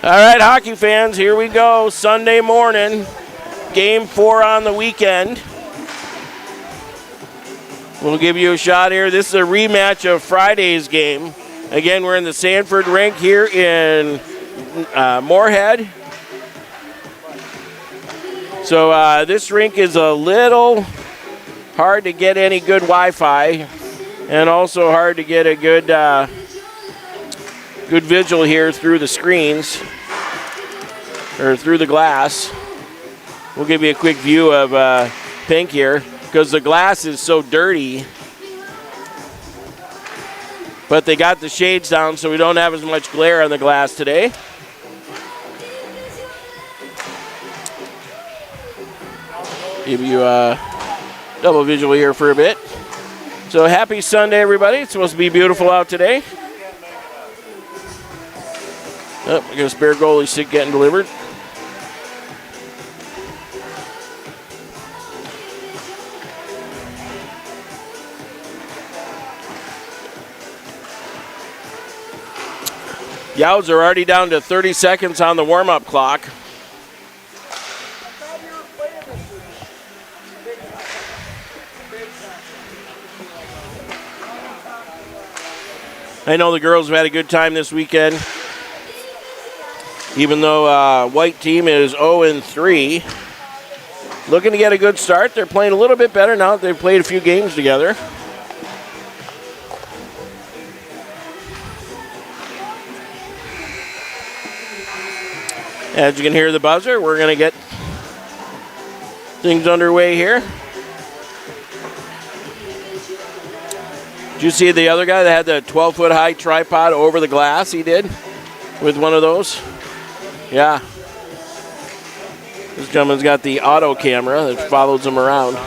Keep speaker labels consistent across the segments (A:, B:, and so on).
A: All right, hockey fans, here we go. Sunday morning, game 4 on the weekend. We'll give you a shot here. This is a rematch of Friday's game. Again, we're in the Sanford rink here in Moorhead. So this rink is a little hard to get any good Wi-Fi, and also hard to get a good good visual here through the screens, or through the glass. We'll give you a quick view of Pink here, because the glass is so dirty. But they got the shades down, so we don't have as much glare on the glass today. Give you a double visual here for a bit. So happy Sunday, everybody. It's supposed to be beautiful out today. Oh, we got a spare goalie stick getting delivered. Yows are already down to 30 seconds on the warm-up clock. I know the girls have had a good time this weekend. Even though white team is 0-3. Looking to get a good start. They're playing a little bit better now that they've played a few games together. As you can hear the buzzer, we're going to get things underway here. Did you see the other guy that had the 12-foot high tripod over the glass he did with one of those? Yeah. This gentleman's got the auto camera that follows him around.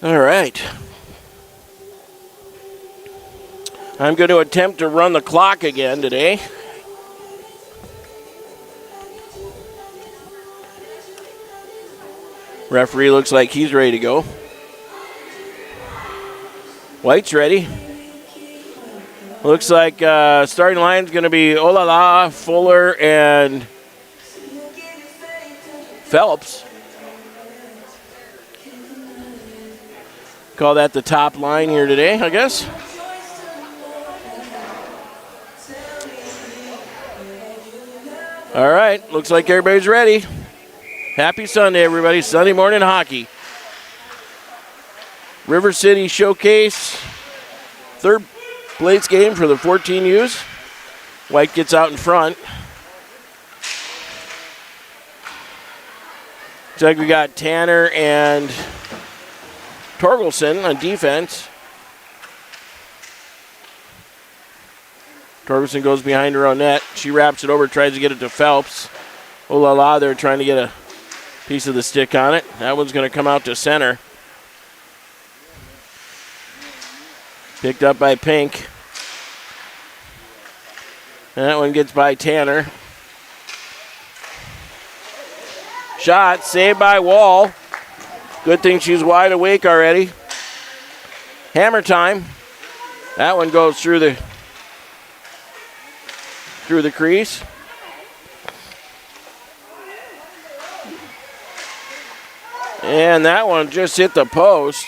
A: All right. I'm going to attempt to run the clock again today. Referee looks like he's ready to go. White's ready. Looks like starting line's going to be Olala, Fuller, and Phelps. Call that the top line here today, I guess. All right, looks like everybody's ready. Happy Sunday, everybody. Sunday morning hockey. River City Showcase. Third place game for the 14Us. White gets out in front. Looks like we got Tanner and Torgelson on defense. Torgelson goes behind her own net. She wraps it over, tries to get it to Phelps. Oh la la, they're trying to get a piece of the stick on it. That one's going to come out to center. Picked up by Pink. And that one gets by Tanner. Shot, saved by Wall. Good thing she's wide awake already. Hammer time. That one goes through the crease. And that one just hit the post.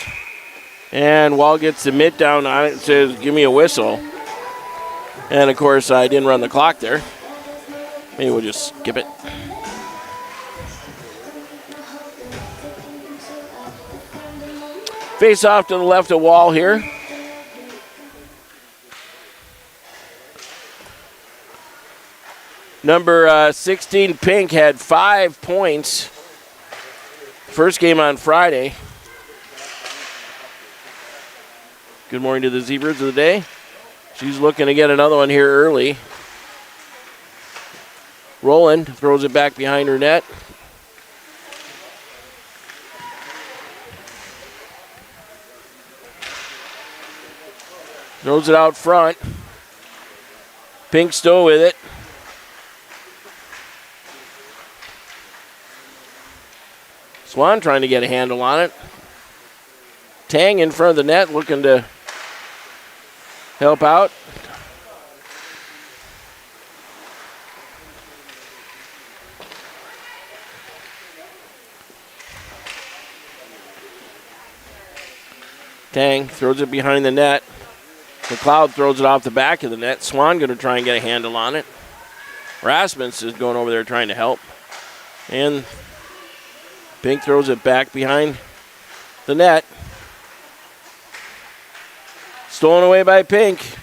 A: And Wall gets the mitt down on it and says, give me a whistle. And, of course, I didn't run the clock there. Maybe we'll just skip it. Face off to the left of Wall here. Number 16, Pink, had 5 points. First game on Friday. Good morning to the Zebras of the day. She's looking to get another one here early. Roland throws it back behind her net. Throws it out front. Pink still with it. Swan trying to get a handle on it. Tang in front of the net looking to help out. Tang throws it behind the net. McLeod throws it off the back of the net. Swan going to try and get a handle on it. Rasmus is going over there trying to help. And Pink throws it back behind the net. Stolen away by Pink.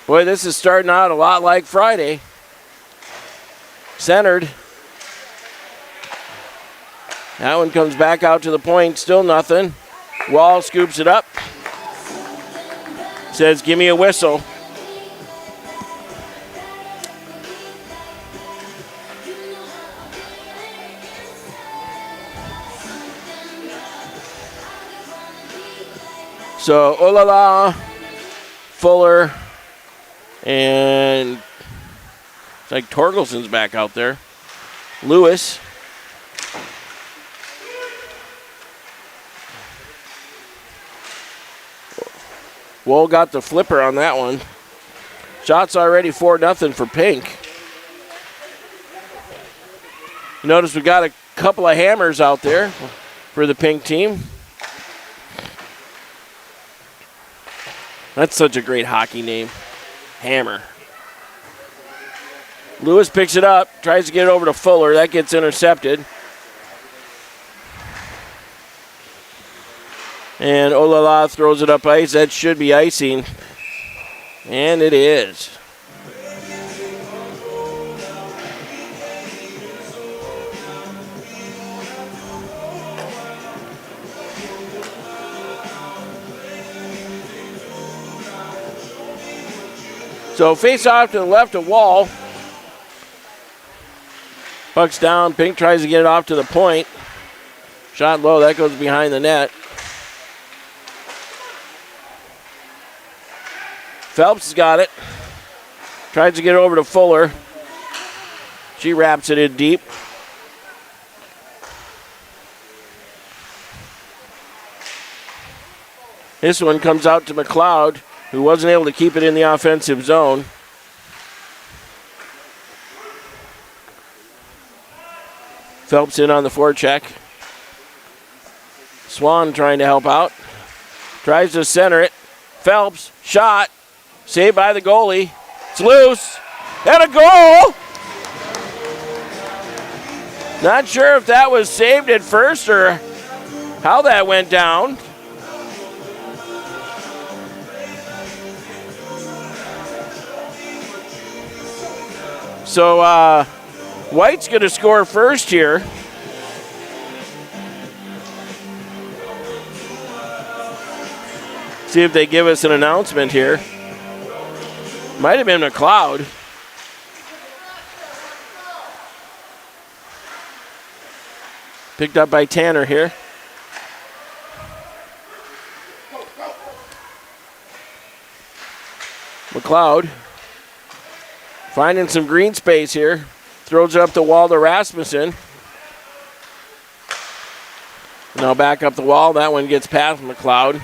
A: Boy, this is starting out a lot like Friday. Centered. That one comes back out to the point. Still nothing. Wall scoops it up. Says, give me a whistle. So, Olala, Fuller, and it's like Torgelson's back out there. Lewis. Wool got the flipper on that one. Shots already 4-0 for Pink. You notice we got a couple of hammers out there for the Pink team. That's such a great hockey name. Hammer. Lewis picks it up, tries to get it over to Fuller. That gets intercepted. And Olala throws it up ice. That should be icing. And it is. So face off to the left of Wall. Puck's down. Pink tries to get it off to the point. Shot low. That goes behind the net. Phelps has got it. Tries to get it over to Fuller. She wraps it in deep. This one comes out to McLeod, who wasn't able to keep it in the offensive zone. Phelps in on the forecheck. Swan trying to help out. Tries to center it. Phelps, shot. Saved by the goalie. It's loose. And a goal! Not sure if that was saved at first or how that went down. So White's going to score first here. See if they give us an announcement here. Might have been McLeod. Picked up by Tanner here. McLeod finding some green space here. Throws it up the wall to Rasmussen. Now back up the wall. That one gets past McLeod.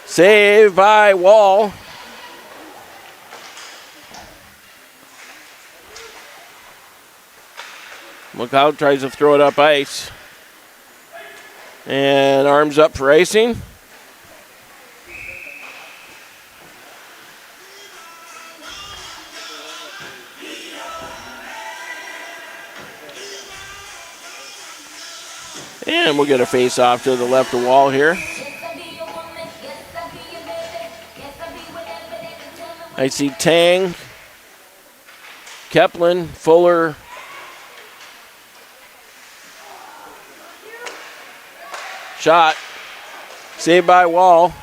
A: Save by Wall. McLeod tries to throw it up ice. And arms up for icing. And we'll get a face off to the left of Wall here. I see Tang, Keplin, Fuller, shot, saved by Wall.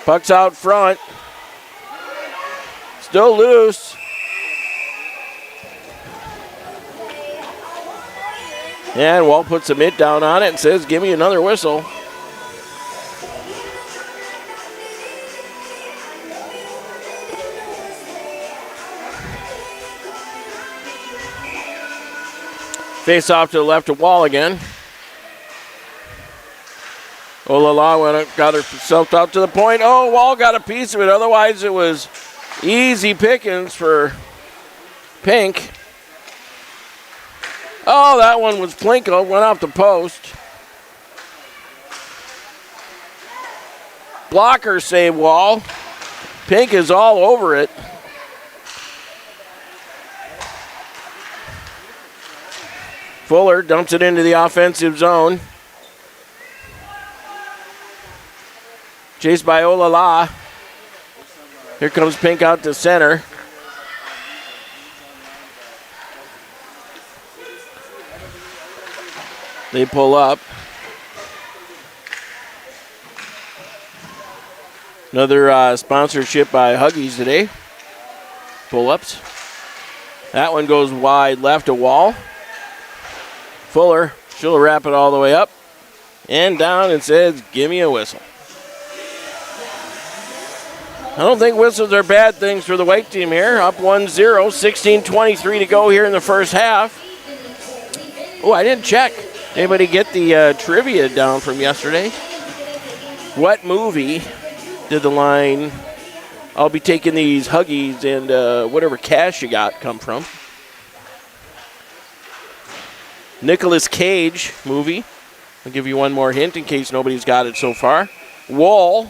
A: Puck's out front, still loose. And Wall puts a mitt down on it and says, give me another whistle. Face off to the left of Wall again. Olala got herself out to the point. Oh, Wall got a piece of it. Otherwise, it was easy pickings for Pink. Oh, that one was Plinko. Went off the post. Blocker save, Wall. Pink is all over it. Fuller dumps it into the offensive zone. Chased by Olala. Here comes Pink out to center. They pull up. Another sponsorship by Huggies today. Pull-ups. That one goes wide left of Wall. Fuller, she'll wrap it all the way up and down and says, give me a whistle. I don't think whistles are bad things for the white team here. Up 1-0, 16:23 to go here in the first half. Oh, I didn't check. Anybody get the trivia down from yesterday? What movie did the line, I'll be taking these Huggies and whatever cash you got come from? Nicolas Cage movie. I'll give you one more hint in case nobody's got it so far. Wall.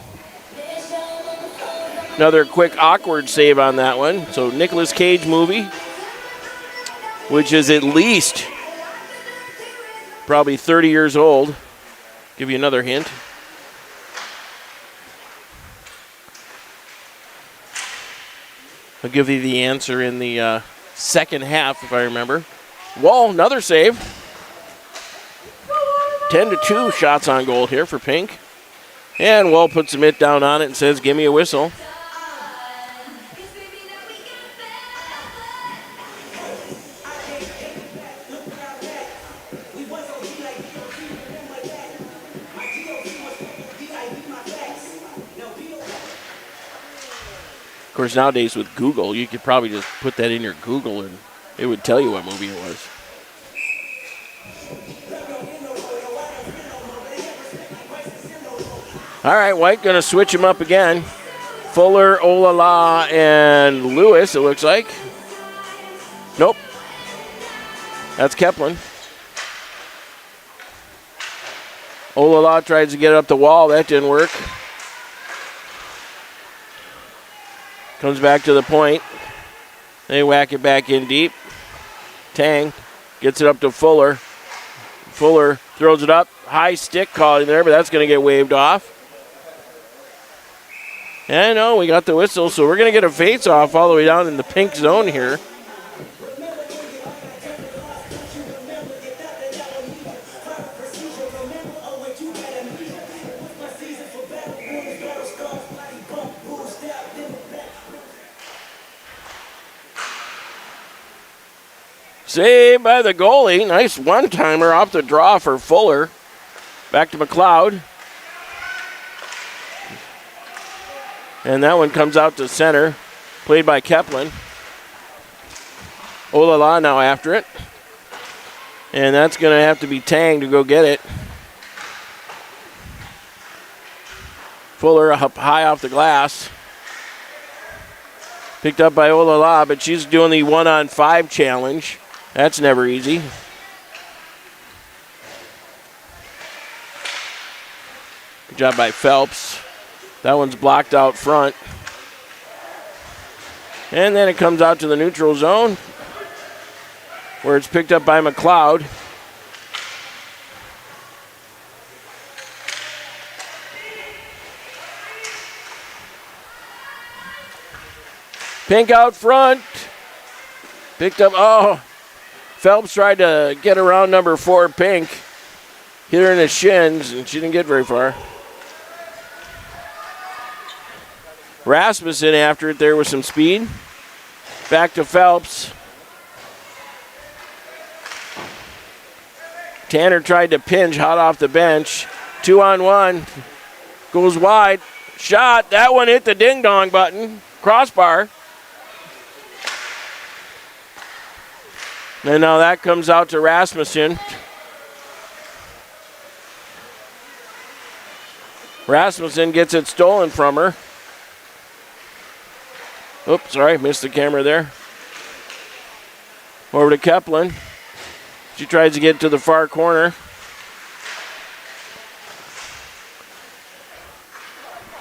A: Another quick awkward save on that one. So Nicolas Cage movie, which is at least probably 30 years old. Give you another hint. I'll give you the answer in the second half if I remember. Wall, another save. 10-2 shots on goal here for Pink. And Wall puts the mitt down on it and says, give me a whistle. Of course, nowadays with Google, you could probably just put that in your Google and it would tell you what movie it was. All right, White going to switch him up again. Fuller, Olala, and Lewis, it looks like. Nope. That's Keplin. Olala tries to get up the wall. That didn't work. Comes back to the point. They whack it back in deep. Tang gets it up to Fuller. Fuller throws it up. High stick caught in there, but that's going to get waved off. And no, we got the whistle, so we're going to get a face-off all the way down in the Pink zone here. Saved by the goalie. Nice one-timer off the draw for Fuller. Back to McLeod. And that one comes out to center. Played by Keplin. Olala now after it. And that's going to have to be Tang to go get it. Fuller up high off the glass. Picked up by Olala, but she's doing the 1-on-5 challenge. That's never easy. Good job by Phelps. That one's blocked out front. And then it comes out to the neutral zone where it's picked up by McLeod. Pink out front. Picked up, oh. Phelps tried to get around number 4, Pink. Hit her in the shins, and she didn't get very far. Rasmussen after it there with some speed. Back to Phelps. Tanner tried to pinch hot off the bench. 2-on-1. Goes wide. Shot. That one hit the ding-dong button. Crossbar. And now that comes out to Rasmussen. Rasmussen gets it stolen from her. Oops, sorry, missed the camera there. Over to Keplin. She tries to get to the far corner.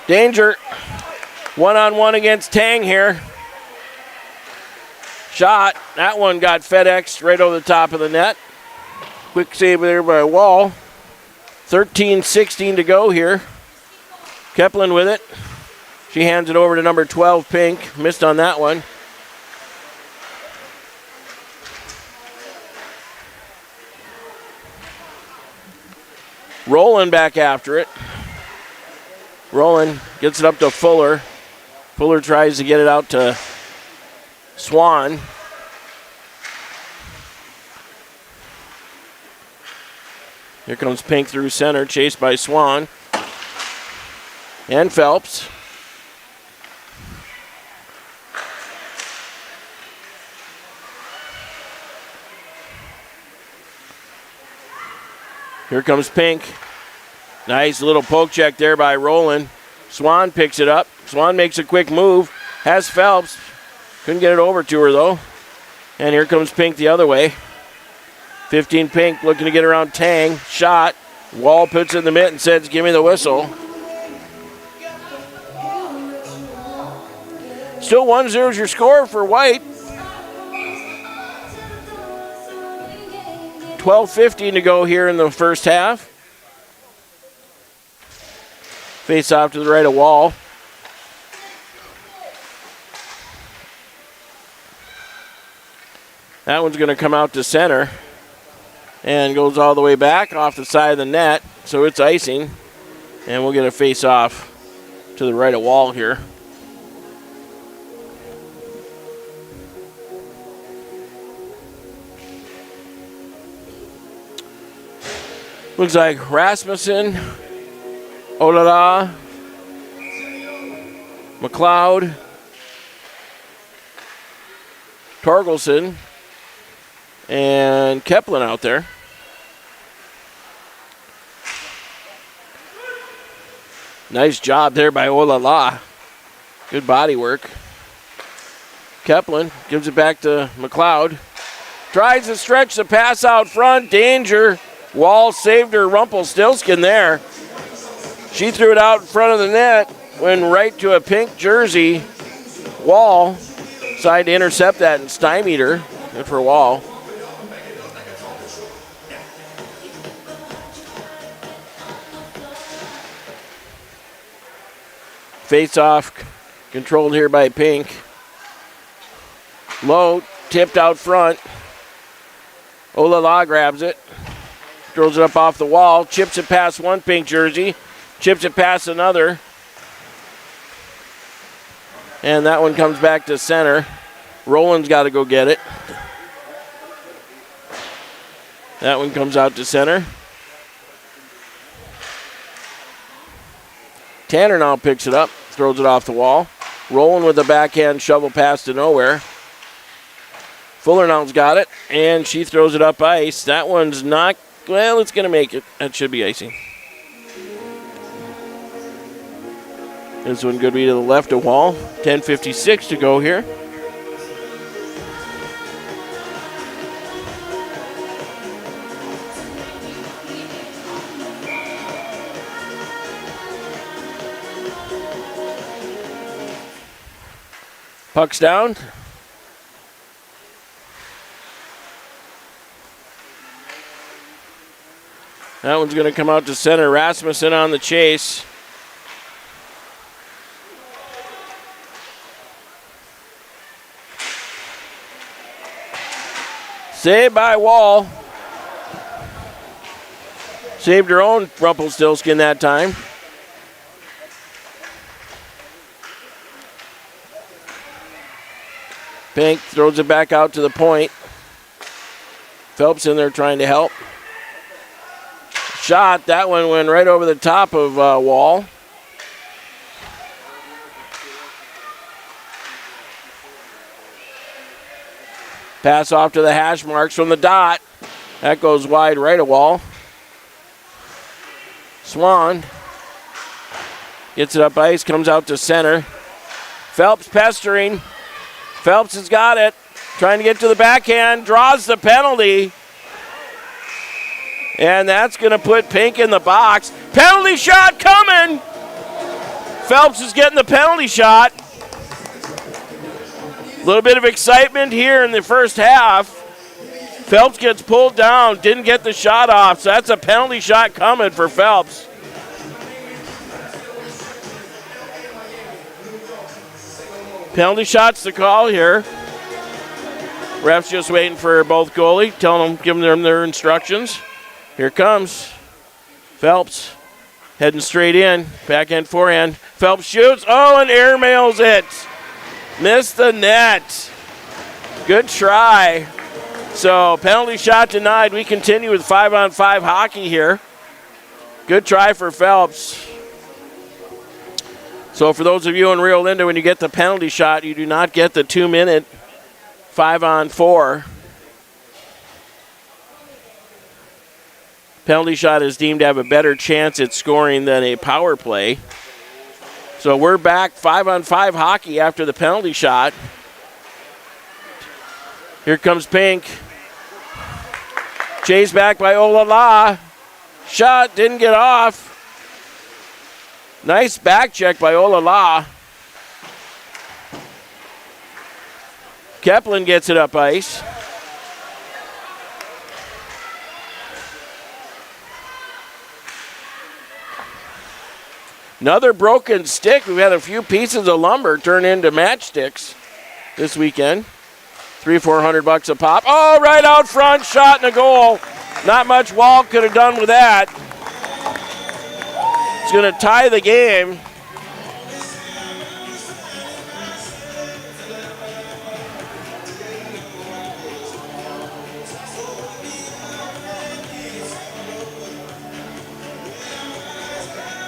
A: Danger. 1-on-1 against Tang here. Shot. That one got FedExed right over the top of the net. Quick save there by Wall. 13-16 to go here. Keplin with it. She hands it over to number 12, Pink. Missed on that one. Rowland back after it. Rowland gets it up to Fuller. Fuller tries to get it out to Swan. Here comes Pink through center, chased by Swan. And Phelps. Here comes Pink. Nice little poke check there by Rowland. Swan picks it up. Swan makes a quick move. Has Phelps. Couldn't get it over to her, though. And here comes Pink the other way. 15 Pink looking to get around Tang. Shot. Wall puts it in the mitt and says, give me the whistle. Still 1-0 is your score for White. 12:15 to go here in the first half. Face off to the right of Wall. That one's going to come out to center and goes all the way back off the side of the net, so it's icing. And we'll get a face off to the right of Wall here. Looks like Rasmussen, Olala, McLeod, Torgelson, and Keplin out there. Nice job there by Olala. Good body work. Keplin gives it back to McLeod. Tries to stretch the pass out front. Danger. Wall saved her Rumpelstiltskin there. She threw it out in front of the net, went right to a Pink jersey. Wall decided to intercept that and stymied her. Good for Wall. Face off controlled here by Pink. Low, tipped out front. Olala grabs it. Throws it up off the wall, chips it past one Pink jersey, chips it past another. And that one comes back to center. Rowland's got to go get it. That one comes out to center. Tanner now picks it up, throws it off the wall. Rowland with the backhand shovel pass to nowhere. Fuller now's got it, and she throws it up ice. That one's not. Well, it's going to make it. That should be icing. This one could be to the left of Wall. 10:56 to go here. Puck's down. That one's going to come out to center. Rasmussen on the chase. Saved by Wall. Saved her own Rumpelstiltskin that time. Pink throws it back out to the point. Phelps in there trying to help. shot. That one went right over the top of Wall. Pass off to the hash marks from the dot. That goes wide right of Wall. Swan gets it up ice, comes out to center. Phelps pestering. Phelps has got it. Trying to get to the backhand. Draws the penalty. And that's going to put Pink in the box. Penalty shot coming. Phelps is getting the penalty shot. A little bit of excitement here in the first half. Phelps gets pulled down, didn't get the shot off, so that's a penalty shot coming for Phelps. Penalty shot's the call here. Ref's just waiting for both goalie, telling them, giving them their instructions. Here comes Phelps, heading straight in, backhand, forehand. Phelps shoots, and airmails it. Missed the net. Good try. So penalty shot denied. We continue with 5-on-5 hockey here. Good try for Phelps. So for those of you in Rio Linda, when you get the penalty shot, you do not get the 2-minute 5-on-4. Penalty shot is deemed to have a better chance at scoring than a power play. So we're back 5-on-5 hockey after the penalty shot. Here comes Pink. Chased back by Olala. Shot didn't get off. Nice back check by Olala. Keplin gets it up ice. Another broken stick. We've had a few pieces of lumber turn into matchsticks this weekend. $300-400 a pop. Oh, right out front, shot and a goal. Not much Wall could have done with that. It's going to tie the game.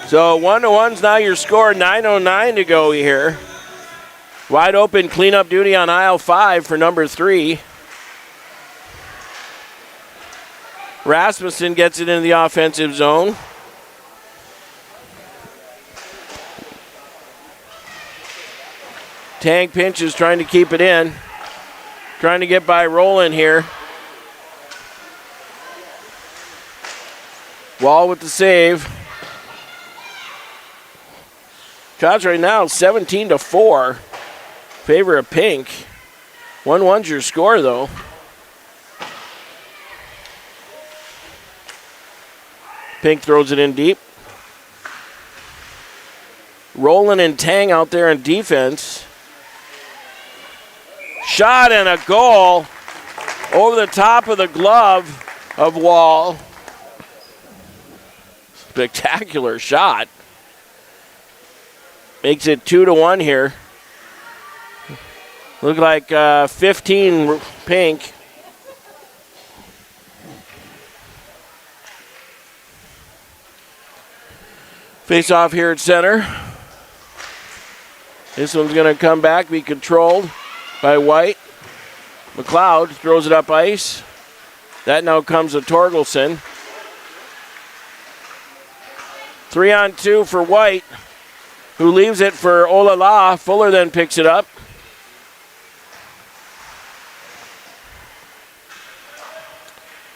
A: So 1-1's now your score, 9:09 to go here. Wide open cleanup duty on aisle 5 for number 3. Rasmussen gets it into the offensive zone. Tank Pinch is trying to keep it in. Trying to get by Roland here. Wall with the save. Shots right now 17-4. Favor of Pink. 1-1's your score though. Pink throws it in deep. Roland and Tang out there in defense. Shot and a goal over the top of the glove of Wall. Spectacular shot. Makes it 2-1 here. Look like 15 Pink. Face off here at center. This one's going to come back, be controlled by White. McLeod throws it up ice. That now comes to Torgelson. 3-on-2 for White, who leaves it for Olala. Fuller then picks it up.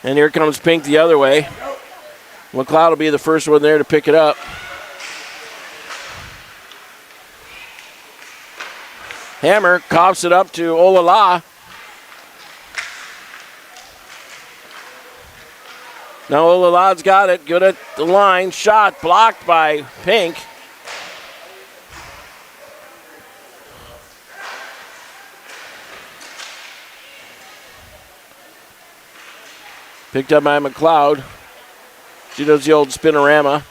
A: And here comes Pink the other way. McLeod will be the first one there to pick it up. Hammer coughs it up to Olala. Now Olalad's got it. Good at the line. Shot blocked by Pink. Picked up by McLeod. She does the old spinorama.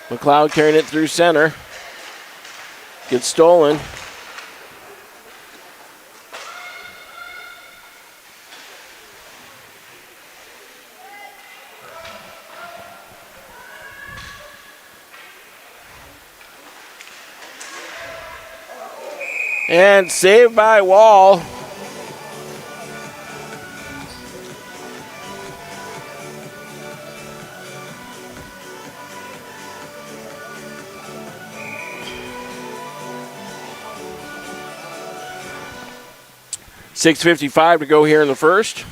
A: McLeod carrying it through center. Gets stolen. And saved by Wall. .6:55 to go here in the first.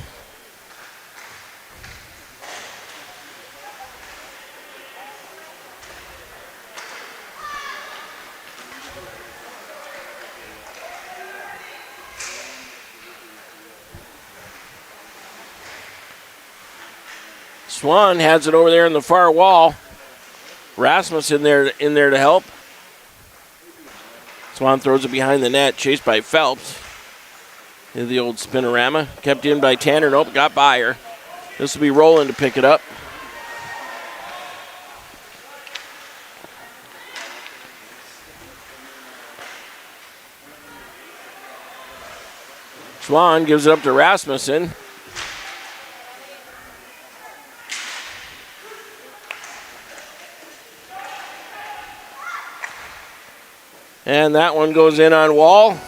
A: Swan has it over there in the far wall. Rasmus in there to help. Swan throws it behind the net, chased by Phelps. Into the old spinorama. Kept in by Tanner. Nope, got by her. This will be Roland to pick it up. Swan gives it up to Rasmussen. And that one goes in on Wall.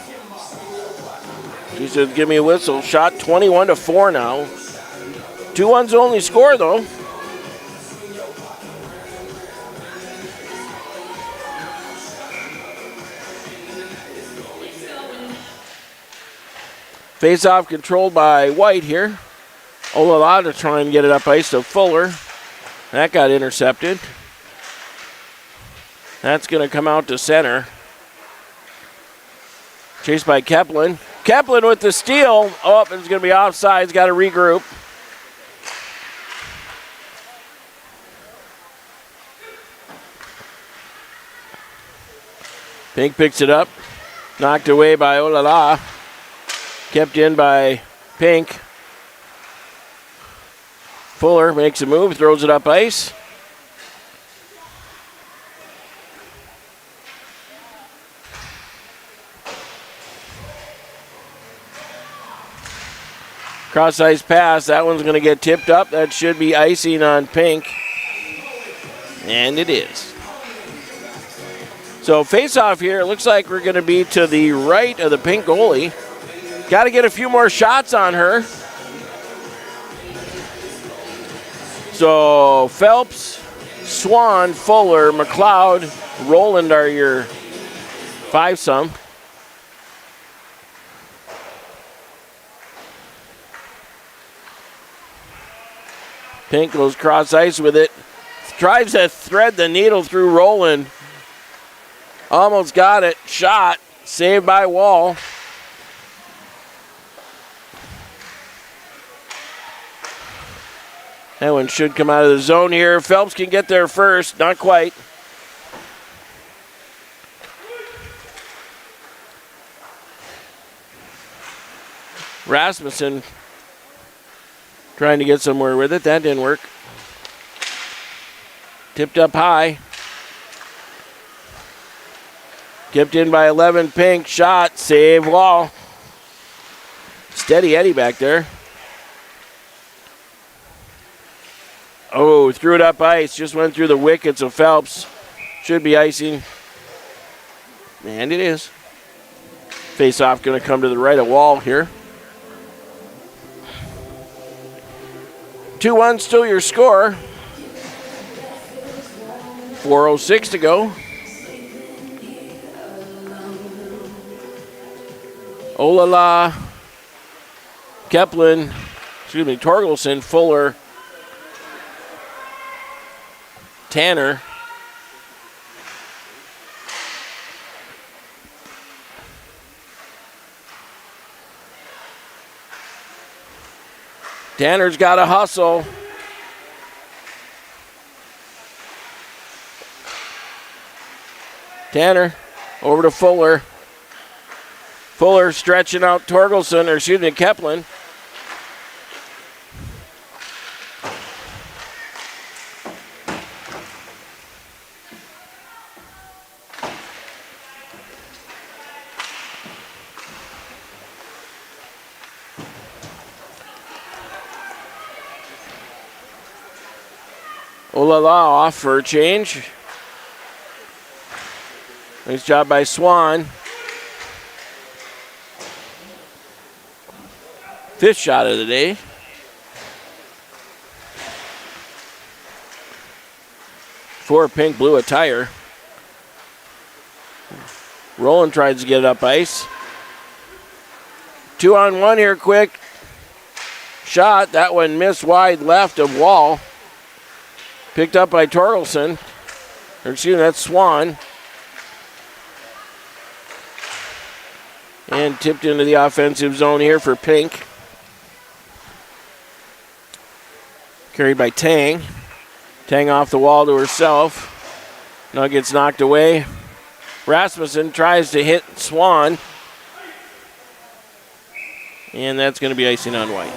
A: She said, give me a whistle. Shot 21-4 now. 2-1's the only score, though. Face-off controlled by White here. Olala to try and get it up ice to Fuller. That got intercepted. That's going to come out to center. Chased by Keplin. Keplin with the steal. Oh, it's going to be offside. He's got to regroup. Pink picks it up. Knocked away by Olala. Kept in by Pink. Fuller makes a move, throws it up ice. Cross ice pass. That one's going to get tipped up. That should be icing on Pink. And it is. So face-off here. It looks like we're going to be to the right of the Pink goalie. Got to get a few more shots on her. So Phelps, Swan, Fuller, McLeod, Roland are your five-some. Pink goes cross ice with it. Tries to thread the needle through Roland. Almost got it. Shot. Saved by Wall. That one should come out of the zone here. Phelps can get there first. Not quite. Rasmussen trying to get somewhere with it. That didn't work. Tipped up high. Kept in by 11. Pink. Shot. Save Wall. Steady Eddie back there. Oh, threw it up ice. Just went through the wickets of Phelps. Should be icing. And it is. Face-off going to come to the right of Wall here. 2-1 still your score. 4:06 to go. Olala, Keplin, Torgelson, Fuller, Tanner. Tanner's got to hustle. Tanner over to Fuller. Fuller stretching out Keplin. Olala off for a change. Nice job by Swan. Fifth shot of the day. For Pink blew a tire. Roland tries to get it up ice. 2-on-1 here quick. Shot. That one missed wide left of Wall. Picked up by Torgelson. Or excuse me, that's Swan. And tipped into the offensive zone here for Pink. Carried by Tang. Tang off the wall to herself. Now gets knocked away. Rasmussen tries to hit Swan. And that's going to be icing on white.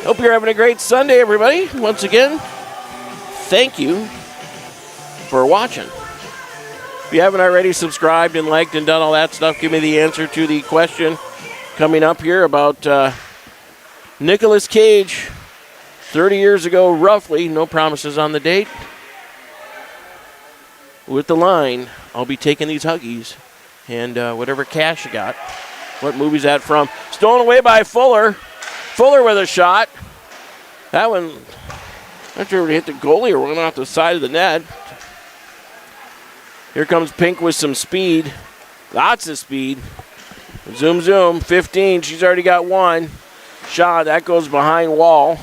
A: Hope you're having a great Sunday, everybody. Once again, thank you for watching. If you haven't already subscribed and liked and done all that stuff, give me the answer to the question coming up here about Nicolas Cage. 30 years ago, roughly, no promises on the date. With the line, I'll be taking these Huggies and whatever cash you got. What movie's that from? Stolen away by Fuller. Fuller with a shot. That one, I'm not sure if it hit the goalie or went off the side of the net. Here comes Pink with some speed. Lots of speed. Zoom, zoom. 15. She's already got one. Shot. That goes behind Wall.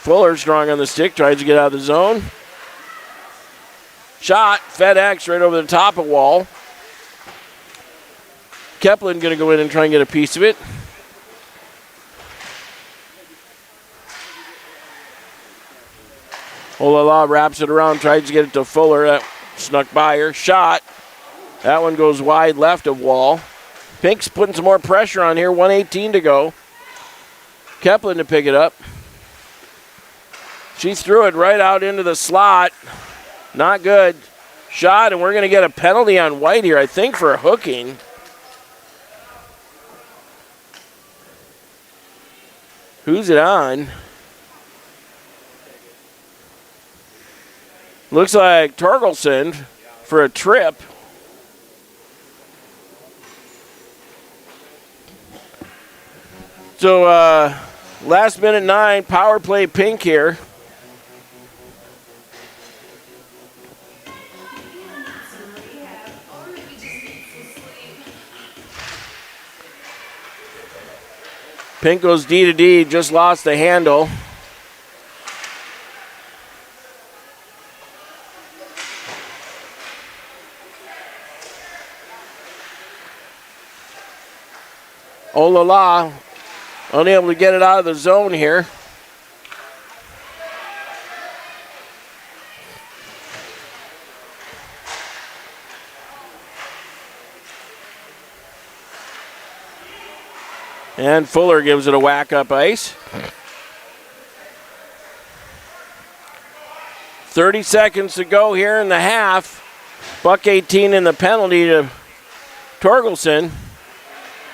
A: Fuller strong on the stick. Tries to get out of the zone. Shot. FedEx right over the top of Wall. Keplin going to go in and try and get a piece of it. Olala wraps it around, tries to get it to Fuller. That snuck by her. Shot. That one goes wide left of Wall. Pink's putting some more pressure on here. 1:18 to go. Keplin to pick it up. She threw it right out into the slot. Not good. Shot, and we're going to get a penalty on White here, I think, for hooking. Who's it on? Looks like Torgelson for a trip. So last minute 9, power play Pink here. Pink goes D to D, just lost the handle. Olala unable to get it out of the zone here. And Fuller gives it a whack up ice. 30 seconds to go here in the half. $1.18 in the penalty to Torgelson.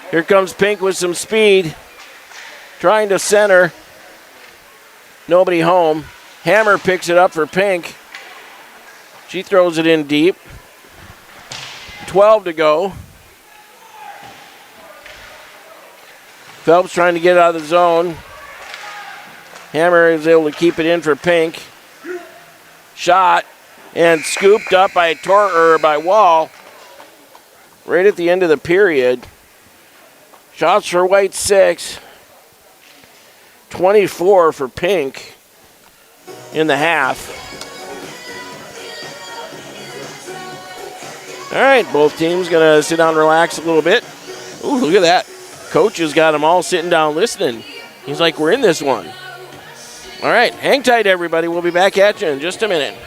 A: Here comes Pink with some speed. Trying to center. Nobody home. Hammer picks it up for Pink. She throws it in deep. 12 to go. Phelps trying to get it out of the zone. Hammer is able to keep it in for Pink. Shot and scooped up by Wall right at the end of the period. Shots for White 6. 24 for Pink in the half. All right, both teams going to sit down and relax a little bit. Ooh, look at that. Coach has got them all sitting down listening. He's like, we're in this one. All right, hang tight, everybody. We'll be back at you in just a minute.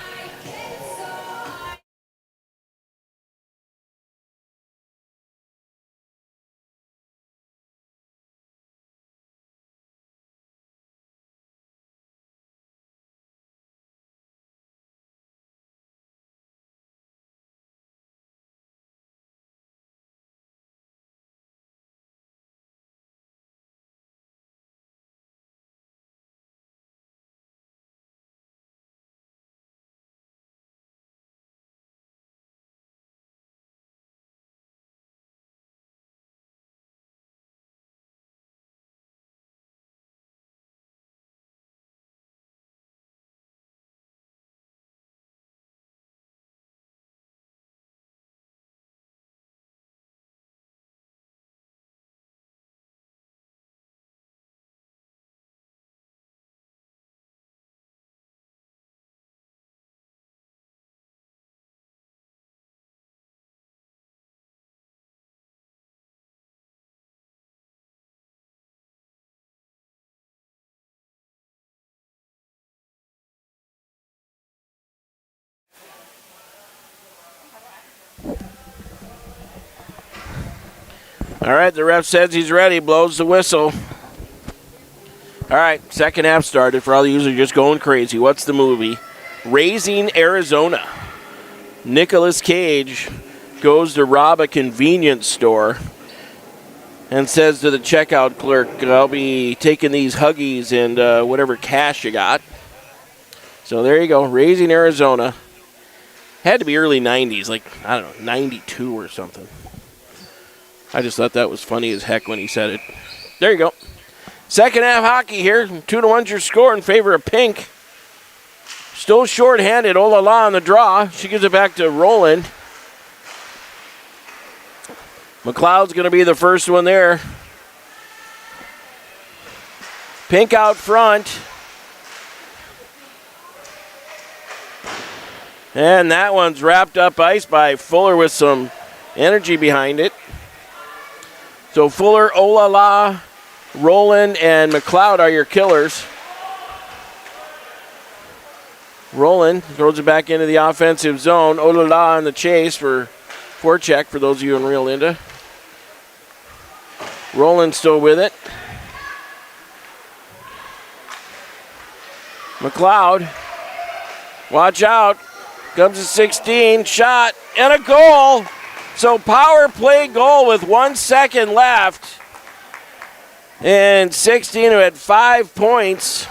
A: All right, the ref says he's ready, blows the whistle. All right, second half started. For all the users just going crazy. What's the movie? Raising Arizona. Nicolas Cage goes to rob a convenience store and says to the checkout clerk, I'll be taking these Huggies and whatever cash you got. So there you go, Raising Arizona. Had to be early 90s, like, I don't know, 92 or something. I just thought that was funny as heck when he said it. There you go. Second half hockey here. 2-1's your score in favor of Pink. Still short-handed. Olala on the draw. She gives it back to Roland. McLeod's going to be the first one there. Pink out front. And that one's wrapped up ice by Fuller with some energy behind it. So Fuller, Olala, Roland, and McLeod are your killers. Roland throws it back into the offensive zone. Olala on the chase for forecheck for those of you in Rio Linda. Roland still with it. McLeod, watch out. Comes to 16, shot, and a goal. So power play goal with 1 second left. And 16 who had 5 points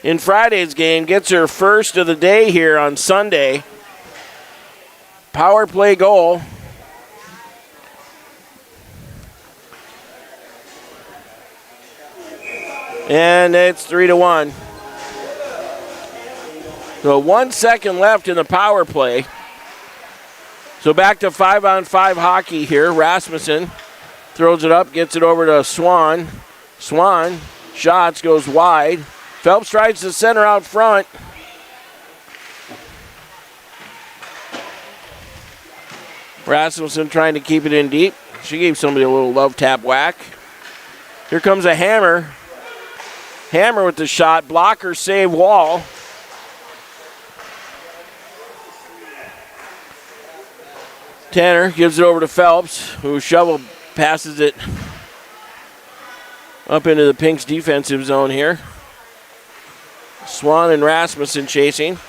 A: in Friday's game gets her first of the day here on Sunday. Power play goal. And it's 3-1. So 1 second left in the power play. So back to 5-on-5 hockey here. Rasmussen throws it up, gets it over to Swan. Swan shots, goes wide. Phelps tries to center out front. Rasmussen trying to keep it in deep. She gave somebody a little love tap whack. Here comes a Hammer. Hammer with the shot. Blocker save Wall. Tanner gives it over to Phelps, who shovel passes it up into the Pink's defensive zone here. Swan and Rasmussen chasing.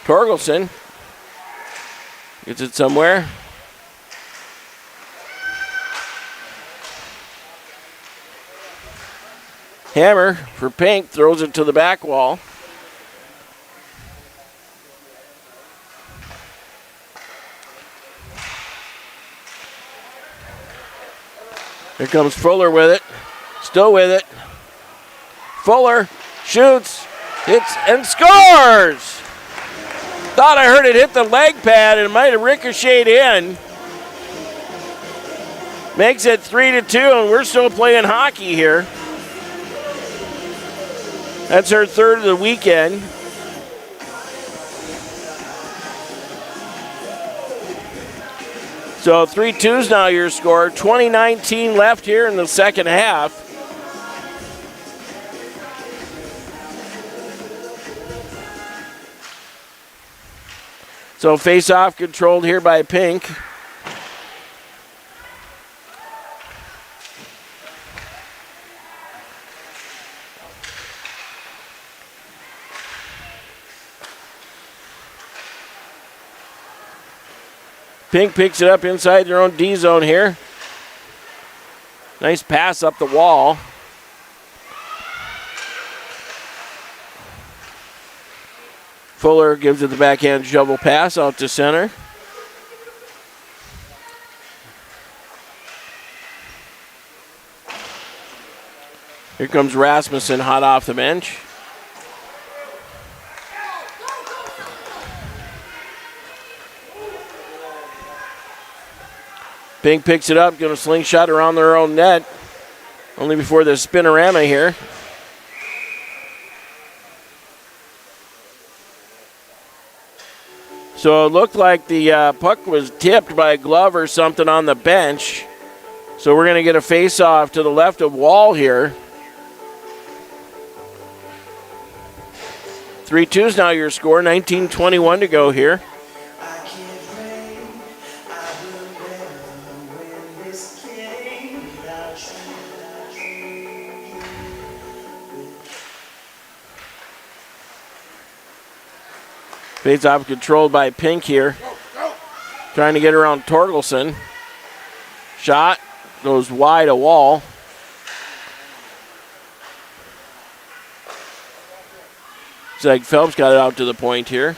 A: Torgelson gets it somewhere. Hammer for Pink, throws it to the back wall. Here comes Fuller with it, still with it. Fuller shoots, hits, and scores! Thought I heard it hit the leg pad and it might have ricocheted in. Makes it 3-2, and we're still playing hockey here. That's her third of the weekend. So 3-2's now your score. 20-19 left here in the second half. So face-off controlled here by Pink. Pink picks it up inside their own D zone here. Nice pass up the wall. Fuller gives it the backhand shovel pass out to center. Here comes Rasmussen hot off the bench. Pink picks it up, going to slingshot around their own net. Only before the spinorama here. So it looked like the puck was tipped by a glove or something on the bench. So we're going to get a face-off to the left of Wall here. 3-2's now your score. 19:21 to go here. Fades off, controlled by Pink here. Trying to get around Torgelson. Shot goes wide a wall. Looks like Phelps got it out to the point here.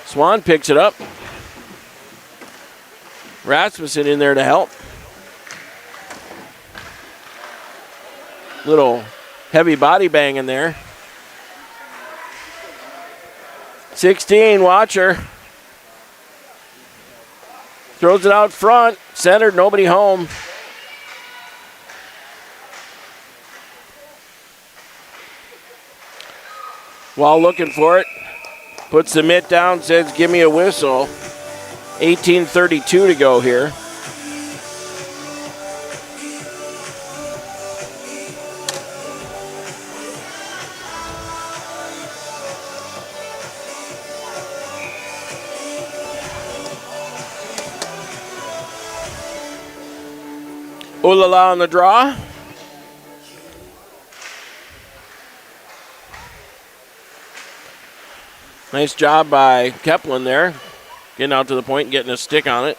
A: Swan picks it up. Rasmussen in there to help. Little heavy body bang in there. 16, Watcher. Throws it out front. Centered, nobody home. While looking for it, puts the mitt down, says, give me a whistle. 18:32 to go here. Ooh la la on the draw. Nice job by Keplin there. Getting out to the point and getting a stick on it.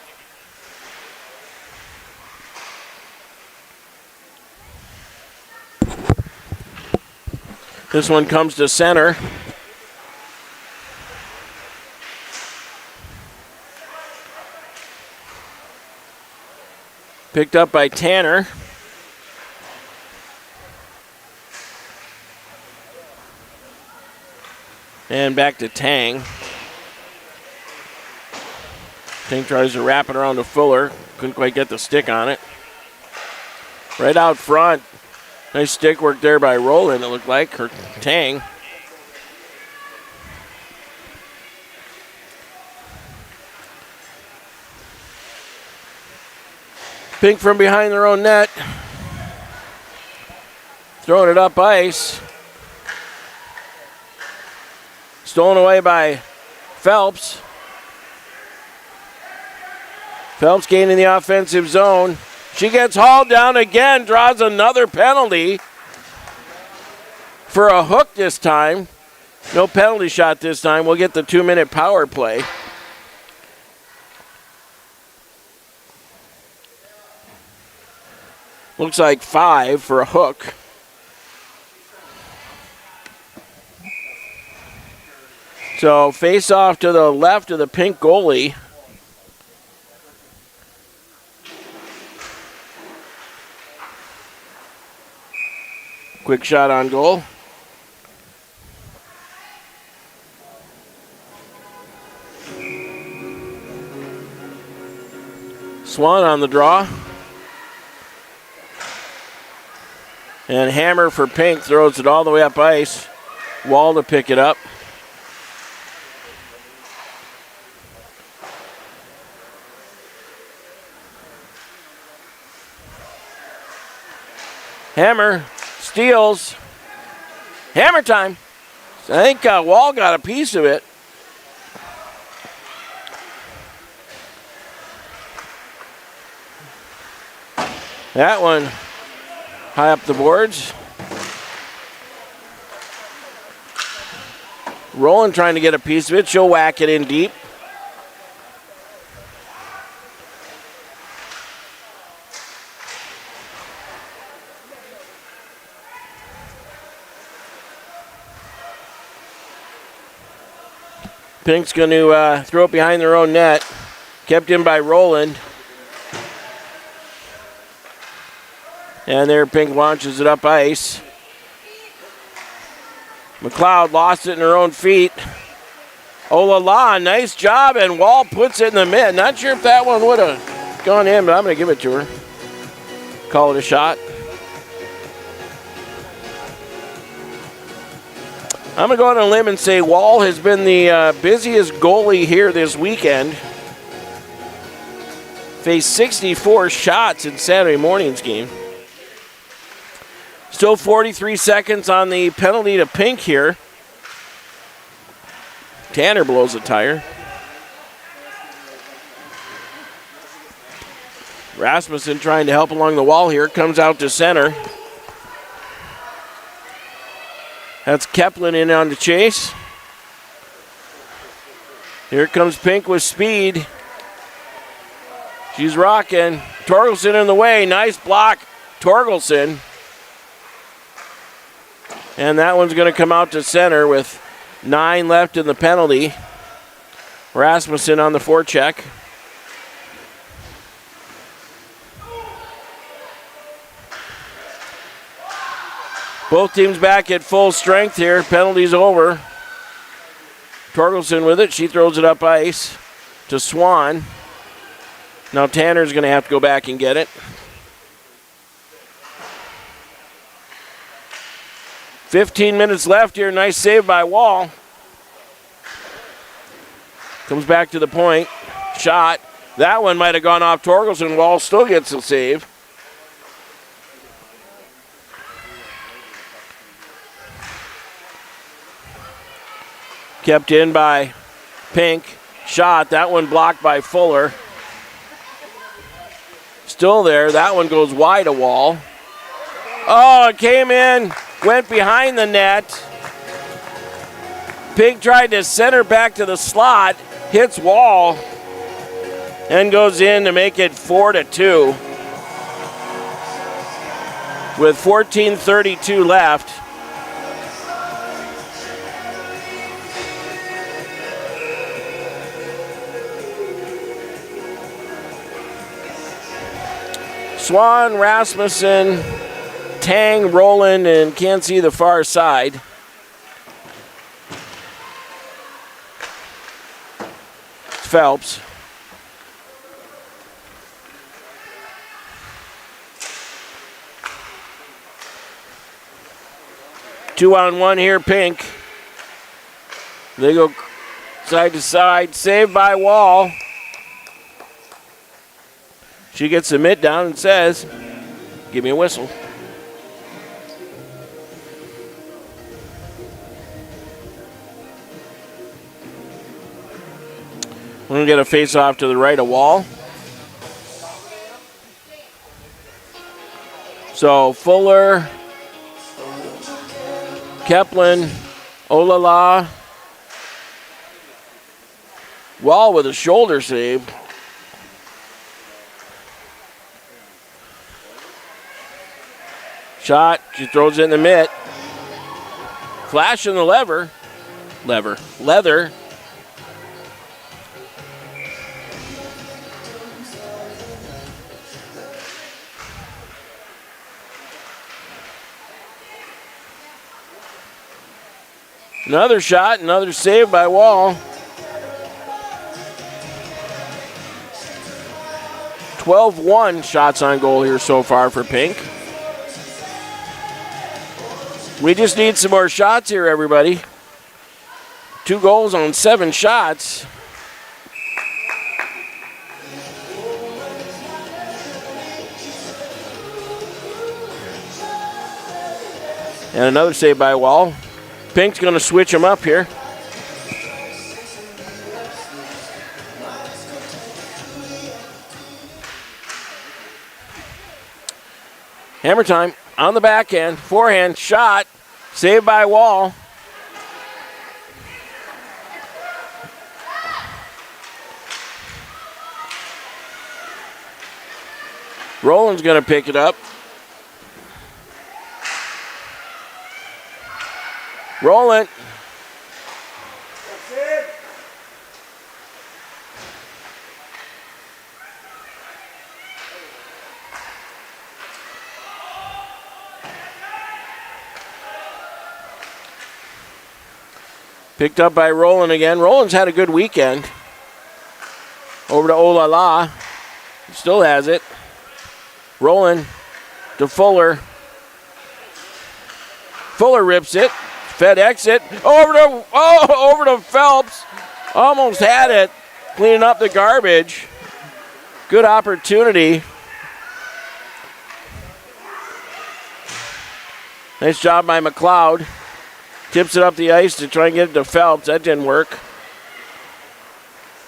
A: This one comes to center. Picked up by Tanner. And back to Tang. Tang tries to wrap it around to Fuller. Couldn't quite get the stick on it. Right out front. Nice stick work there by Roland, it looked like, or Tang. Pink from behind their own net. Throwing it up ice. Stolen away by Phelps. Phelps gaining the offensive zone. She gets hauled down again, draws another penalty for a hook this time. No penalty shot this time. We'll get the 2-minute power play. Looks like 5 for a hook. So face off to the left of the Pink goalie. Quick shot on goal. Swan on the draw. And Hammer for Pink throws it all the way up ice. Wall to pick it up. Hammer steals. Hammer time. I think Wall got a piece of it. That one high up the boards. Roland trying to get a piece of it. She'll whack it in deep. Pink's going to throw it behind their own net. Kept in by Roland. And there Pink launches it up ice. McLeod lost it in her own feet. Oh la la, nice job, and Wall puts it in the mid. Not sure if that one would have gone in, but I'm going to give it to her. Call it a shot. I'm going to go on a limb and say Wall has been the busiest goalie here this weekend. Faced 64 shots in Saturday morning's game. Still Still 43 seconds on the penalty to Pink here. Tanner blows a tire. Rasmussen trying to help along the wall here. Comes out to center. That's Keplin in on the chase. Here comes Pink with speed. She's rocking. Torgelson in the way. Nice block, Torgelson. And that one's going to come out to center with 9 left in the penalty. Rasmussen on the forecheck. Both teams back at full strength here. Penalty's over. Torgelson with it. She throws it up ice to Swan. Now Tanner's going to have to go back and get it. 15 minutes left here. Nice save by Wall. Comes back to the point. Shot. That one might have gone off Torgelson. Wall still gets the save. Kept in by Pink. Shot. That one blocked by Fuller. Still there. That one goes wide of Wall. Oh, it came in. Went behind the net. Pink tried to center back to the slot. Hits Wall. And goes in to make it 4-2. With 14:32 left. Swan, Rasmussen, Tang, Roland, and can't see the far side. Phelps. Two on one here, Pink. They go side to side. Saved by Wall. She gets the mitt down and says, give me a whistle. We're going to get a face-off to the right of Wall. So Fuller, Keplin, Olala. Wall with a shoulder save. Shot, she throws it in the mitt. Flash in the leather. Another shot, another save by Wall. 12-1 shots on goal here so far for Pink. We just need some more shots here, everybody. 2 goals on 7 shots. And another save by Wall. Pink's going to switch them up here. Hammer time on the backhand. Forehand shot. Saved by Wall. Roland's going to pick it up. Roland. Picked up by Roland again. Roland's had a good weekend. Over to Olala. Still has it. Roland to Fuller. Fuller rips it. FedEx it. Over to Phelps. Almost had it. Cleaning up the garbage. Good opportunity. Nice job by McLeod. Tips it up the ice to try and get it to Phelps. That didn't work.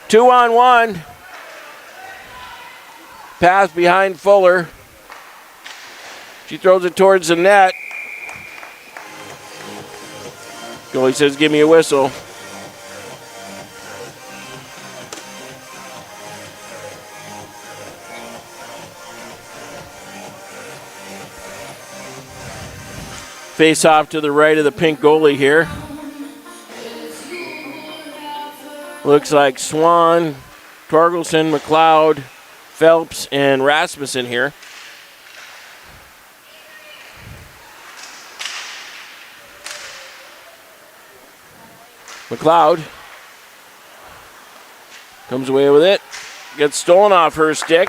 A: 2-on-1. Pass behind Fuller. She throws it towards the net. Goalie says, give me a whistle. Face off to the right of the pink goalie here. Looks like Swan, Torgelson, McLeod, Phelps, and Rasmussen here. McLeod comes away with it. Gets stolen off her stick.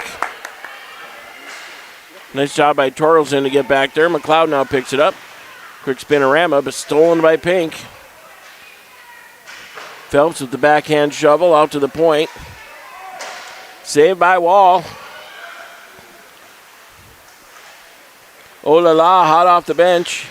A: Nice job by Torgelson to get back there. McLeod now picks it up. Quick spinorama, but stolen by Pink. Phelps with the backhand shovel out to the point. Saved by Wall. Oh la la, hot off the bench.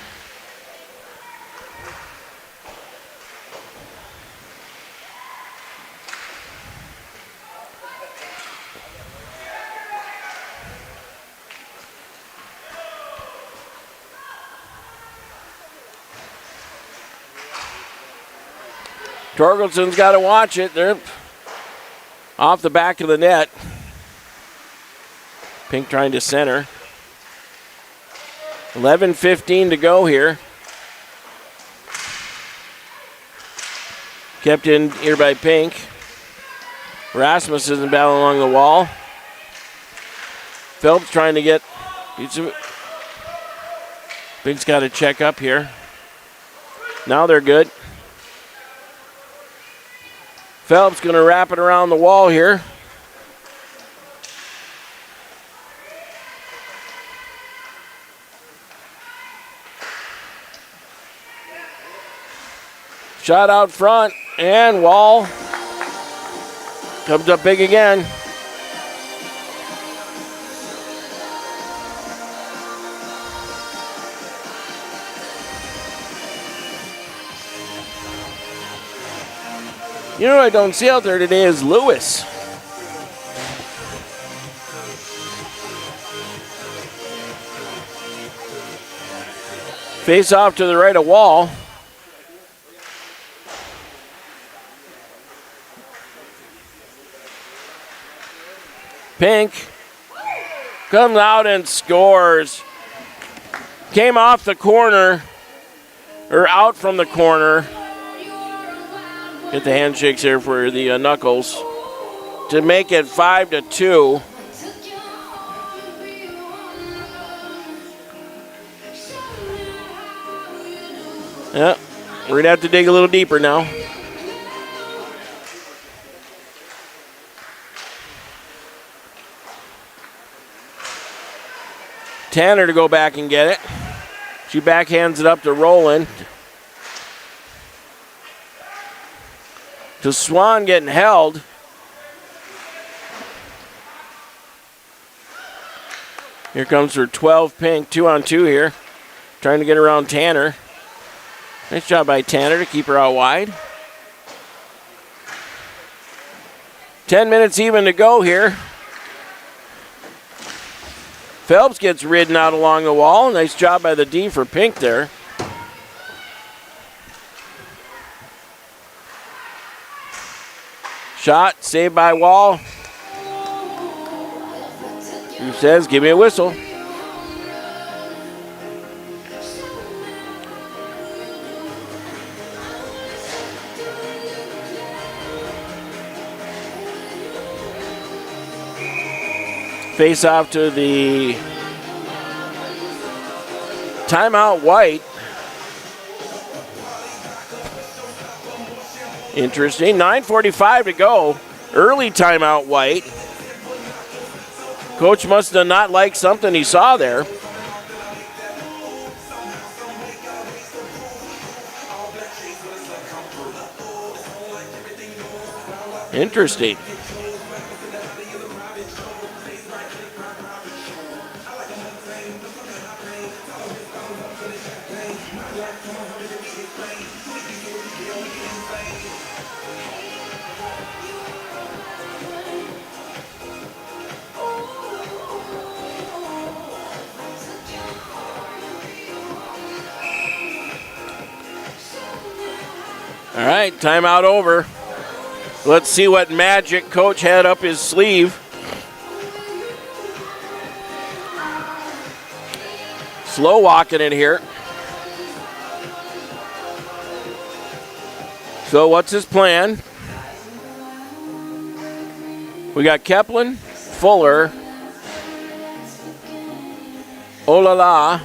A: Torgelson's got to watch it. They're off the back of the net. Pink trying to center. 11:15 to go here. Kept in here by Pink. Rasmus isn't battling along the wall. Phelps trying to get. Pink's got to check up here. Now they're good. Phelps going to wrap it around the wall here. Shot out front, and Wall comes up big again. You know what I don't see out there today is Lewis. Face off to the right of Wall. Pink comes out and scores. Came off the corner, or out from the corner. Get the handshakes here for the Knuckles to make it 5-2. Yeah, we're going to have to dig a little deeper now. Tanner to go back and get it. She backhands it up to Roland. To Swan getting held. Here comes her 12 Pink, 2-on-2 here. Trying to get around Tanner. Nice job by Tanner to keep her out wide. 10 minutes even to go here. Phelps gets ridden out along the wall. Nice job by the D for Pink there. Shot, saved by Wall. Who says, give me a whistle. Face off to the timeout White. Interesting. 9:45 to go. Early timeout White. Coach must have not liked something he saw there. Interesting. All right, timeout over. Let's see what magic Coach had up his sleeve. Slow walking in here. So what's his plan? We got Keplin, Fuller, Olala,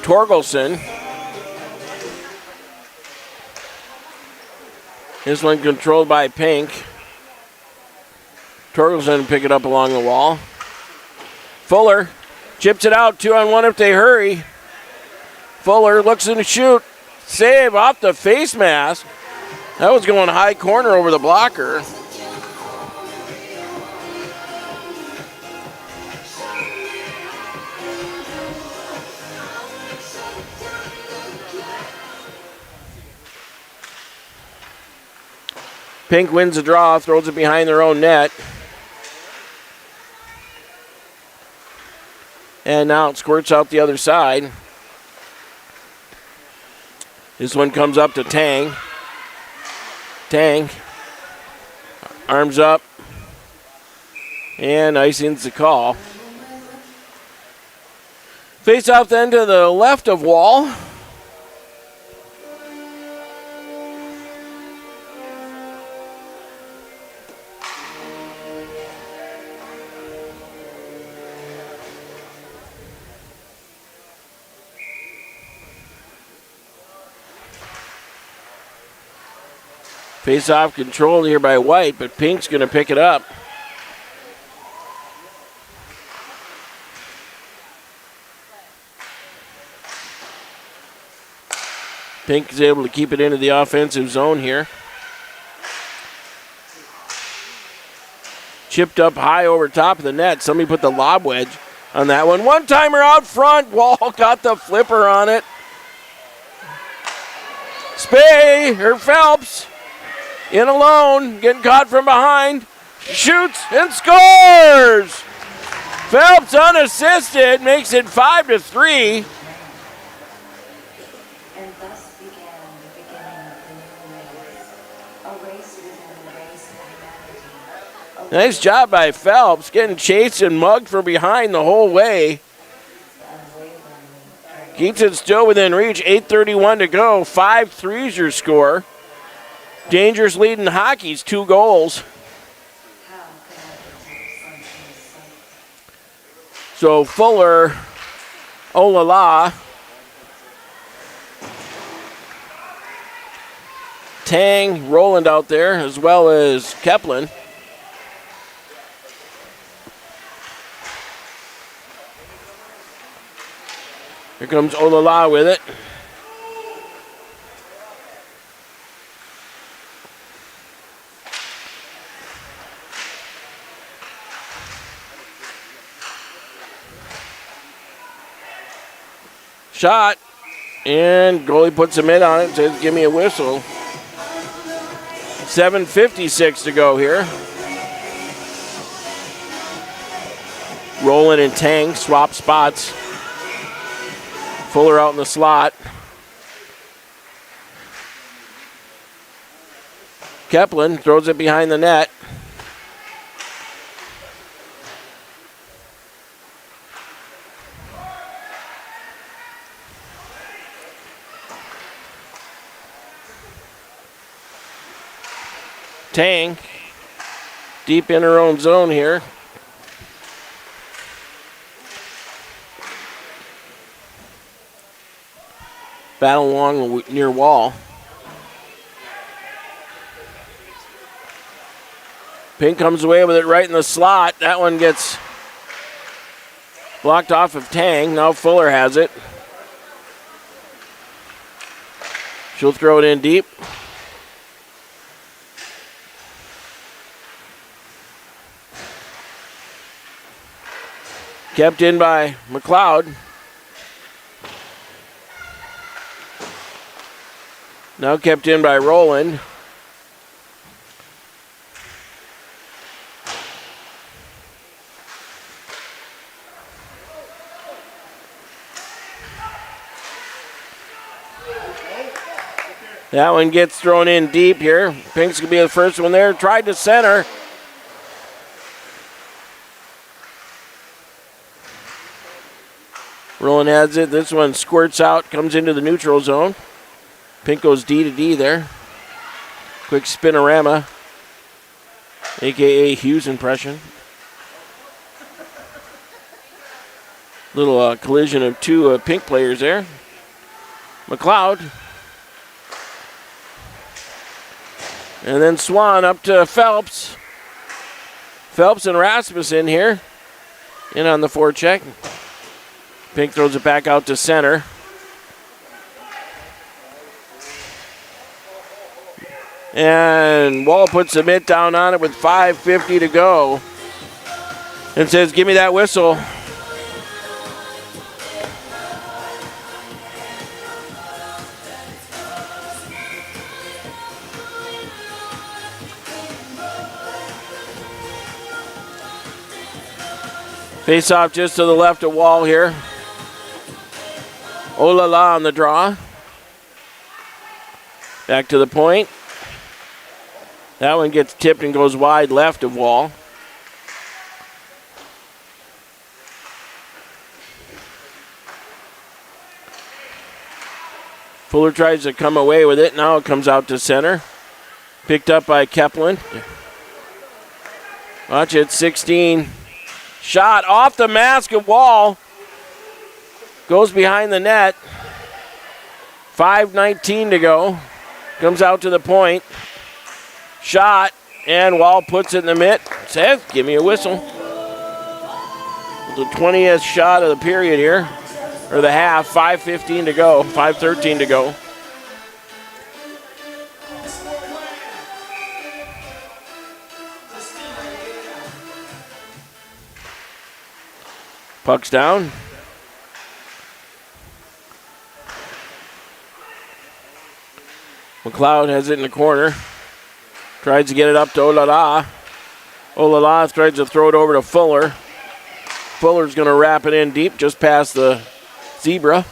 A: Torgelson. This one controlled by Pink. Torgelson pick it up along the wall. Fuller chips it out, 2-on-1 if they hurry. Fuller looks in the shoot. Save off the face mask. That was going high corner over the blocker. Pink wins the draw, throws it behind their own net. And now it squirts out the other side. This one comes up to Tang. Tang. Arms up. And icing's the call. Face off then to the left of Wall. Face-off controlled here by White, but Pink's going to pick it up. Pink is able to keep it into the offensive zone here. Chipped up high over top of the net. Somebody put the lob wedge on that one. One-timer out front. Wall got the flipper on it. Phelps. In alone, getting caught from behind, shoots and scores! Phelps unassisted, makes it 5-3.
B: And thus began the beginning of the new race, a race within the race of humanity.
A: Nice job by Phelps, getting chased and mugged from behind the whole way. Keeps it still within reach, 8:31 to go, 5-3's your score. Dangerous lead in hockey's 2 goals. So Fuller, Olala, Tang, Roland out there, as well as Keplin. Here comes Olala with it. Shot, and goalie puts a mitt on it, says give me a whistle. 7:56 to go here. Roland and Tang swap spots. Fuller out in the slot. Keplin throws it behind the net. Tang, deep in her own zone here. Battle along the near wall. Pink comes away with it right in the slot. That one gets blocked off of Tang. Now Fuller has it. She'll throw it in deep. Kept in by McLeod. Now kept in by Roland. That one gets thrown in deep here. Pink's going to be the first one there. Tried to center. Roland has it. This one squirts out, comes into the neutral zone. Pink goes D to D there. Quick spinorama, a.k.a. Hughes impression. Little collision of two Pink players there. McLeod. And then Swan up to Phelps. Phelps and Rasmussen here. In on the forecheck. Pink throws it back out to center. And Wall puts the mitt down on it with 5:50 to go. And says, give me that whistle. Face off just to the left of Wall here. Olala on the draw. Back to the point. That one gets tipped and goes wide left of Wall. Fuller tries to come away with it. Now it comes out to center. Picked up by Kepplin. Watch it, 16. Shot off the mask of Wall. Goes behind the net. 5:19 to go. Comes out to the point. Shot, and Wall puts it in the mitt. Says, give me a whistle. The 20th shot of the period here, or the half. 5:15 to go, 5:13 to go. Puck's down. McLeod has it in the corner. Tries to get it up to Olala. Olala tries to throw it over to Fuller. Fuller's going to wrap it in deep just past the zebra.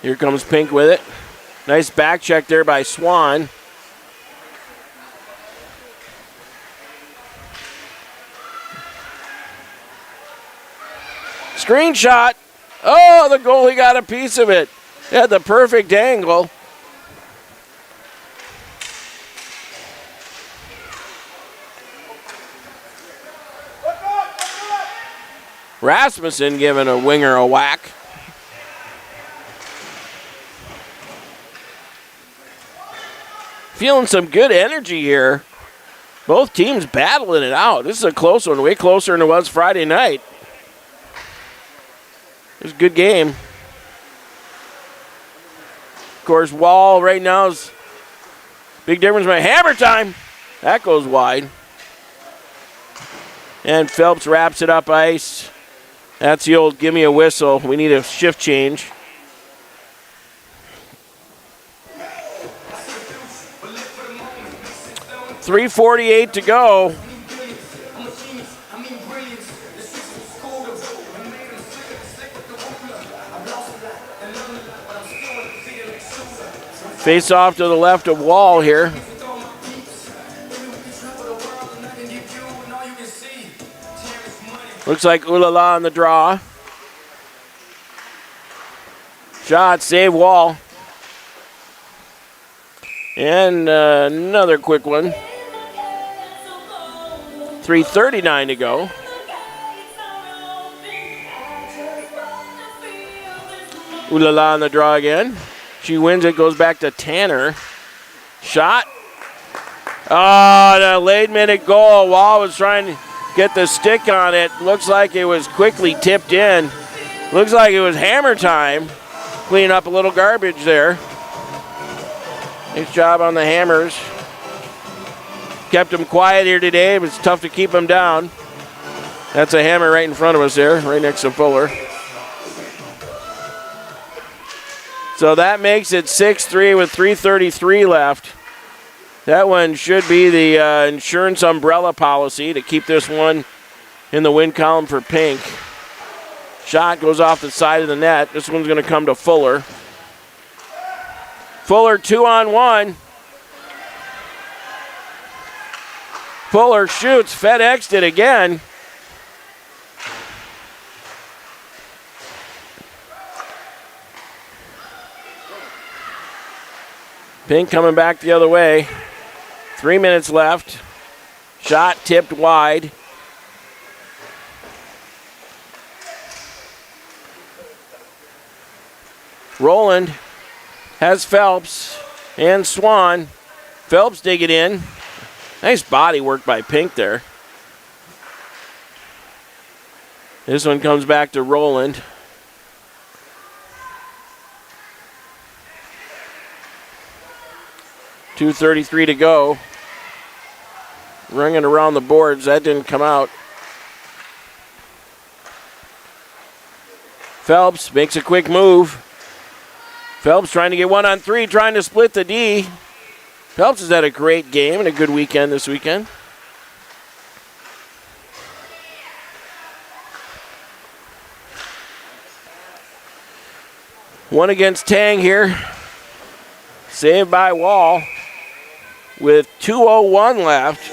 A: Here comes Pink with it. Nice back check there by Swan. Screenshot. Oh, the goalie got a piece of it. Had the perfect angle. Rasmussen giving a winger a whack. Feeling some good energy here. Both teams battling it out. This is a close one, way closer than it was Friday night. It was a good game. Of course, Wall right now is big difference by hammer time. That goes wide. And Phelps wraps it up ice. That's the old give me a whistle. We need a shift change. .348 to go. Face off to the left of Wall here. Looks like Olala on the draw. Shot, save Wall. And another quick one. 3:39 to go. Olala on the draw again. She wins it, goes back to Tanner. Shot. Oh, the late minute goal. Wall was trying to get the stick on it. Looks like it was quickly tipped in. Looks like it was hammer time. Clean up a little garbage there. Nice job on the Hammers. Kept them quiet here today, but it's tough to keep them down. That's a hammer right in front of us there, right next to Fuller. So that makes it 6-3 with 3:33 left. That one should be the insurance umbrella policy to keep this one in the win column for Pink. Shot goes off the side of the net. This one's going to come to Fuller. Fuller 2-on-1. Fuller shoots, FedExed it again. Pink coming back the other way. 3 minutes left. Shot tipped wide. Roland has Phelps and Swan. Phelps dig it in. Nice body work by Pink there. This one comes back to Roland. .233 to go. Ringing around the boards. That didn't come out. Phelps makes a quick move. Phelps trying to get 1-on-3, trying to split the D. Phelps has had a great game and a good weekend this weekend. One against Tang here. Saved by Wall with 2:01 left.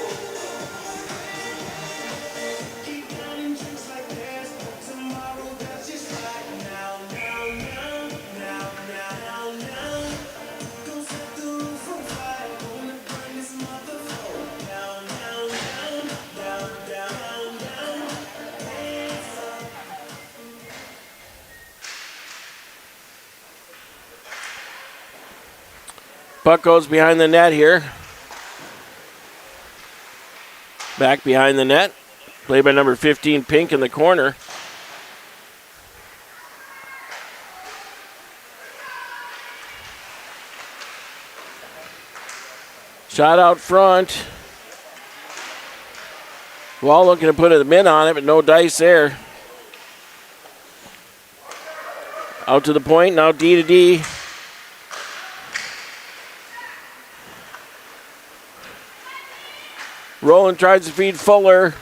A: Puck goes behind the net here. Back behind the net. Played by number 15, Pink, in the corner. Shot out front. Wall looking to put a min on it, but no dice there. Out to the point, now D to D. Roland tries to feed Fuller.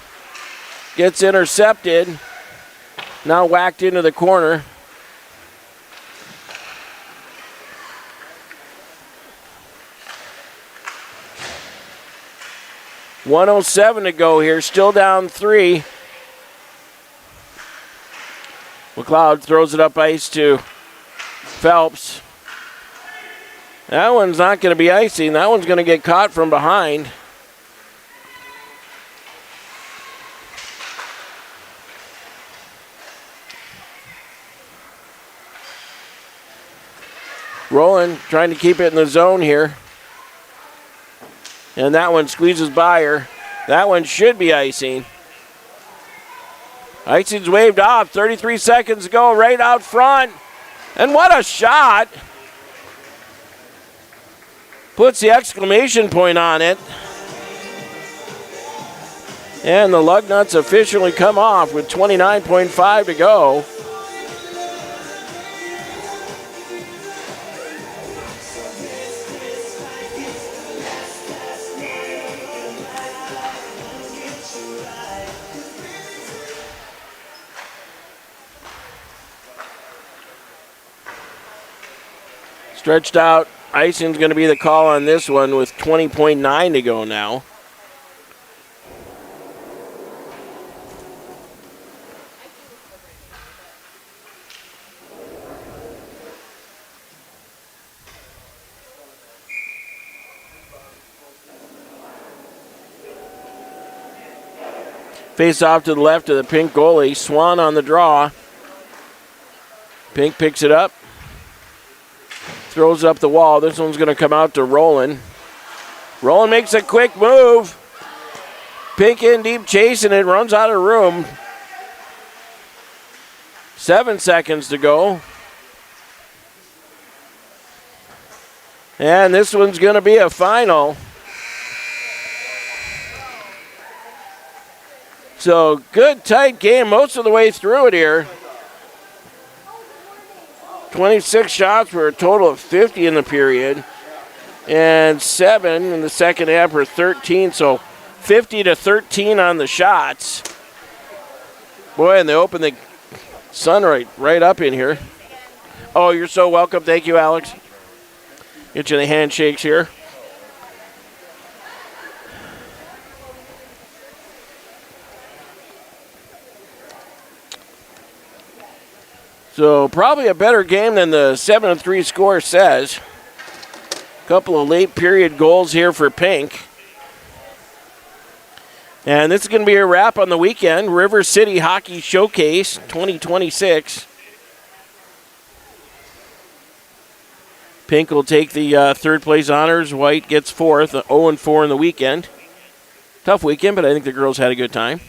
A: Gets intercepted. Now whacked into the corner. .107 to go here. Still down 3. McLeod throws it up ice to Phelps. That one's not going to be icing. That one's going to get caught from behind. Roland trying to keep it in the zone here. And that one squeezes by her. That one should be icing. Icing's waved off. 33 seconds to go, right out front. And what a shot. Puts the exclamation point on it. And the lug nuts officially come off with 29.5 to go. Stretched out. Icing's going to be the call on this one with 20.9 to go now. Face off to the left of the Pink goalie. Swan on the draw. Pink picks it up. Throws up the wall. This one's going to come out to Roland. Roland makes a quick move. Pink in deep chasing it. Runs out of room. 7 seconds to go. And this one's going to be a final. So good tight game most of the way through it here. 26 shots for a total of 50 in the period. And 7 in the second half for 13. So 50 to 13 on the shots. Boy, and they open the sun right up in here. Oh, you're so welcome. Thank you, Alex. Get you the handshakes here. So probably a better game than the 7-3 score says. Couple of late period goals here for Pink. And this is going to be a wrap on the weekend. River City Hockey Showcase 2026. Pink will take the third place honors. White gets fourth, 0-4 in the weekend. Tough weekend, but I think the girls had a good time.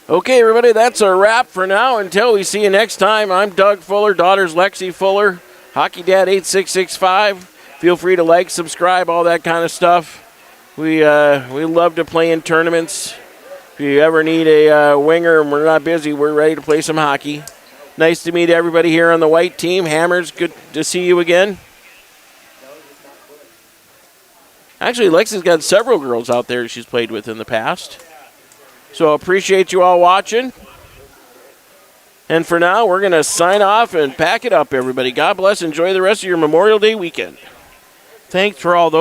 A: Okay, everybody, that's a wrap for now. Until we see you next time, I'm Doug Fuller, daughter's Lexi Fuller, Hockey Dad 8665. Feel free to like, subscribe, all that kind of stuff. We love to play in tournaments. If you ever need a winger and we're not busy, we're ready to play some hockey. Nice to meet everybody here on the white team. Hammers, good to see you again. Actually, Lexi's got several girls out there she's played with in the past. So appreciate you all watching. And for now, we're going to sign off and pack it up, everybody. God bless. Enjoy the rest of your Memorial Day weekend. Thanks for all those.